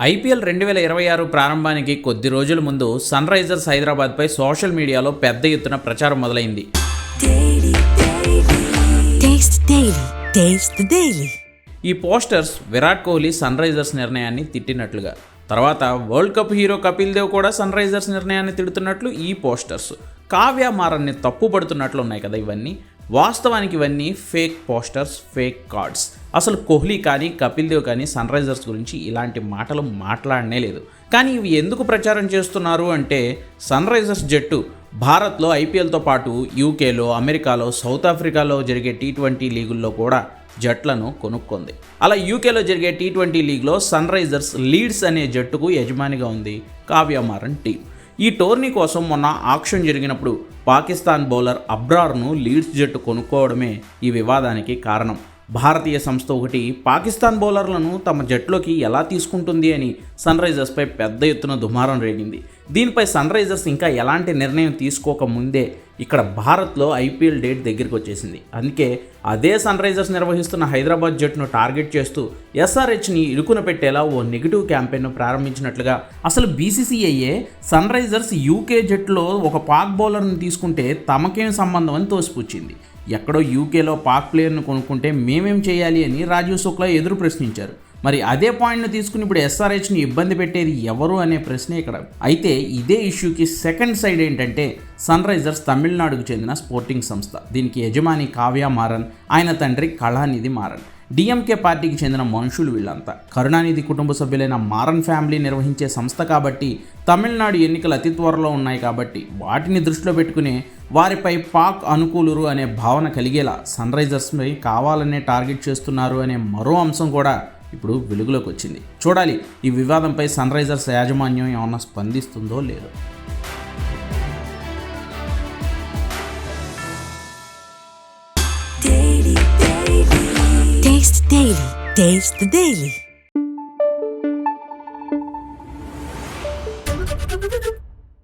IPL 2026 ప్రారంభానికి కొద్ది రోజుల ముందు సన్ రైజర్స్ హైదరాబాద్పై సోషల్ మీడియాలో పెద్ద ఎత్తున ప్రచారం మొదలైంది. ఈ posters Virat Kohli Sunrisers నిర్ణయాన్ని తిట్టినట్లుగా, తర్వాత world cup hero Kapil Dev కూడా సన్ రైజర్స్ నిర్ణయాన్ని తిడుతున్నట్లు ఈ పోస్టర్స్, కావ్య మారన్ని తప్పుపడుతున్నట్లు ఉన్నాయి కదా. ఇవన్నీ వాస్తవానికి ఇవన్నీ ఫేక్ పోస్టర్స్, ఫేక్ కార్డ్స్. అసలు కోహ్లీ కానీ కపిల్ దేవ్ కానీ సన్ రైజర్స్ గురించి ఇలాంటి మాటలు మాట్లాడనే లేదు. కానీ ఇవి ఎందుకు ప్రచారం చేస్తున్నారు అంటే, సన్ రైజర్స్ జట్టు భారత్లో ఐపీఎల్తో పాటు యూకేలో, అమెరికాలో, సౌత్ ఆఫ్రికాలో జరిగే T20 లీగుల్లో కూడా జట్లను కొనుక్కుంది. అలా యూకేలో జరిగే T20 లీగ్లో సన్ రైజర్స్ లీడ్స్ అనే జట్టుకు యజమానిగా ఉంది కావ్య మారన్ టీం. ఈ టోర్నీ కోసం మొన్న ఆక్షన్ జరిగినప్పుడు పాకిస్తాన్ బౌలర్ అబ్రార్ను లీడ్స్ జట్టు కొనుక్కోవడమే ఈ వివాదానికి కారణం. భారతీయ సంస్థ ఒకటి పాకిస్తాన్ బౌలర్లను తమ జట్టులోకి ఎలా తీసుకుంటుంది అని సన్ రైజర్స్పై పెద్ద ఎత్తున దుమారం రేగింది. దీనిపై సన్ రైజర్స్ ఇంకా ఎలాంటి నిర్ణయం తీసుకోకముందే ఇక్కడ భారత్లో ఐపీఎల్ డేట్ దగ్గరికి వచ్చేసింది. అందుకే అదే సన్ రైజర్స్ నిర్వహిస్తున్న హైదరాబాద్ జట్టును టార్గెట్ చేస్తూ ఎస్ఆర్హెచ్ని ఇరుకున పెట్టేలా ఓ నెగిటివ్ క్యాంపెయిన్ను ప్రారంభించినట్లుగా. అసలు బీసీసీఐఏ సన్ రైజర్స్ యూకే జట్టులో ఒక పాక్ బౌలర్ని తీసుకుంటే తమకేం సంబంధం అని తోసిపుచ్చింది. ఎక్కడో యూకేలో పాక్ ప్లేయర్ను కొనుక్కుంటే మేమేం చేయాలి అని రాజీవ్ శుక్లా ఎదురు ప్రశ్నించారు. మరి అదే పాయింట్ను తీసుకుని ఇప్పుడు ఎస్ఆర్హెచ్ని ఇబ్బంది పెట్టేది ఎవరు అనే ప్రశ్నే ఇక్కడ. అయితే ఇదే ఇష్యూకి సెకండ్ సైడ్ ఏంటంటే, సన్ రైజర్స్ తమిళనాడుకు చెందిన స్పోర్టింగ్ సంస్థ. దీనికి యజమాని కావ్య మారన్, ఆయన తండ్రి కళానిధి మారన్. డిఎంకే పార్టీకి చెందిన మనుషులు వీళ్ళంతా. కరుణానిధి కుటుంబ సభ్యులైన మారన్ ఫ్యామిలీ నిర్వహించే సంస్థ కాబట్టి, తమిళనాడు ఎన్నికలు అతి త్వరలో ఉన్నాయి కాబట్టి వాటిని దృష్టిలో పెట్టుకుని వారిపై పాక్ అనుకూలురు అనే భావన కలిగేలా సన్ రైజర్స్పై కావాలనే టార్గెట్ చేస్తున్నారు అనే మరో అంశం కూడా ఇప్పుడు వెలుగులోకి వచ్చింది. చూడాలి ఈ వివాదంపై సన్ రైజర్స్ యాజమాన్యం ఏమన్నా స్పందిస్తుందో లేదో. Taste the Daily.